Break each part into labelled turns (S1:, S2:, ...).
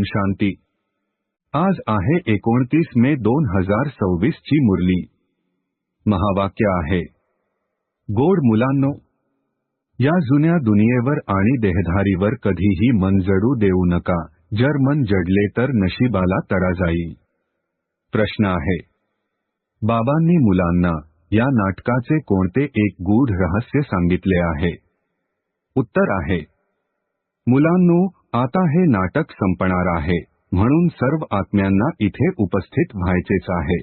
S1: शांती। आज आहे 29 मे 2026 ची मुरली। महावाक्य आहे, गोड मुलांनो, या जुन्या दुनियेवर आणि देहधारीवर कधीही मन जडू देऊ नका, जर मन जडले तर नशिबाला तडा जाईल। प्रश्न आहे, बाबांनी मुलांना या नाटकाचे कोणते एक गूढ रहस्य सांगितले आहे? उत्तर आहे, मुलांनो, आता हे नाटक संपणार आहे, म्हणून सर्व आत्म्यांना इथे उपस्थित व्हायचेच आहे।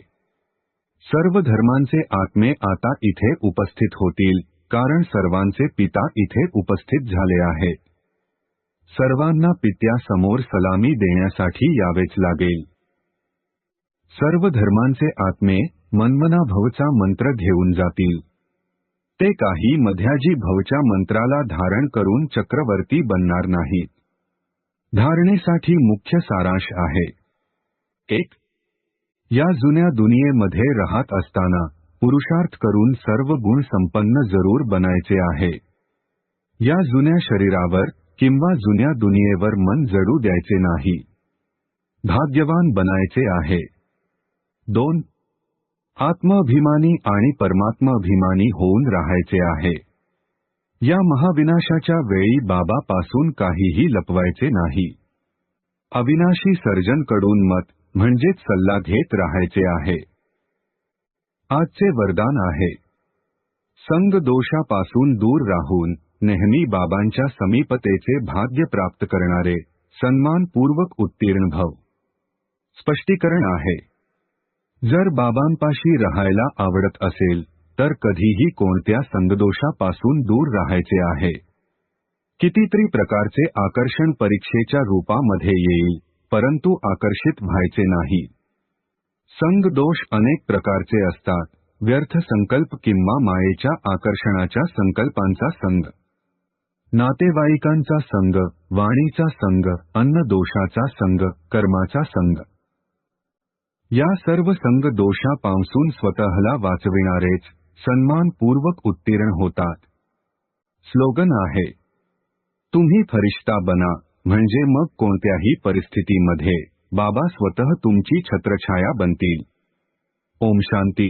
S1: सर्व धर्मांचे आत्मे आता इथे उपस्थित होतील, कारण सर्वांचे पिता इथे उपस्थित झाले आहे। सर्वांना पित्यासमोर सलामी देण्यासाठी यावेच लागेल। सर्व धर्मांचे आत्मे मनमना भवचा मंत्र घेऊन जातील। ते काही मध्याजी भवच्या मंत्राला धारण करून चक्रवर्ती बनणार नाहीत। धारणेसाठी मुख्य सारांश आहे, 1. या जुन्या दुनियेमध्ये राहत असताना पुरुषार्थ करून सर्व गुण संपन्न जरूर बनायचे आहे। या जुन्या शरीरावर किंवा जुन्या दुनियेवर मन जडू द्यायचे नाही। भाग्यवान बनायचे आहे। 2. आत्माभिमानी आणि परमात्माभिमानी होऊन राहायचे आहे। या महाविनाशाच्या वेळी बाबापासून काहीही लपवायचे नाही। अविनाशी सर्जनकडून मत म्हणजेच सल्ला घेत राहायचे आहे। आजचे वरदान आहे, संग दोषापासून दूर राहून नेहमी बाबांच्या समीपतेचे भाग्य प्राप्त करणारे सन्मानपूर्वक उत्तीर्ण भव। स्पष्टीकरण आहे, जर बाबांपाशी राहायला आवडत असेल तर कधीही कोणत्या संगदोषापासून दूर राहायचे आहे। कितीतरी प्रकारचे आकर्षण परीक्षेच्या रूपामध्ये येईल, परंतु आकर्षित व्हायचे नाही। संगदोष अनेक प्रकारचे असतात, व्यर्थ संकल्प किंवा मायेच्या आकर्षणाच्या संकल्पांचा संग, नातेवाईकांचा संग, वाणीचा संग, अन्न दोषाचा संग, कर्माचा संग। या सर्व संग दोषापासून स्वतःला वाचविणारेच सन्मानपूर्वक उत्तीर्ण होतात। स्लोगन आहे, तुम्ही फरिश्ता बना, म्हणजे मग कोणत्याही परिस्थितीमध्ये बाबा स्वतः तुमची छत्रछाया बनतील। ओम शांती।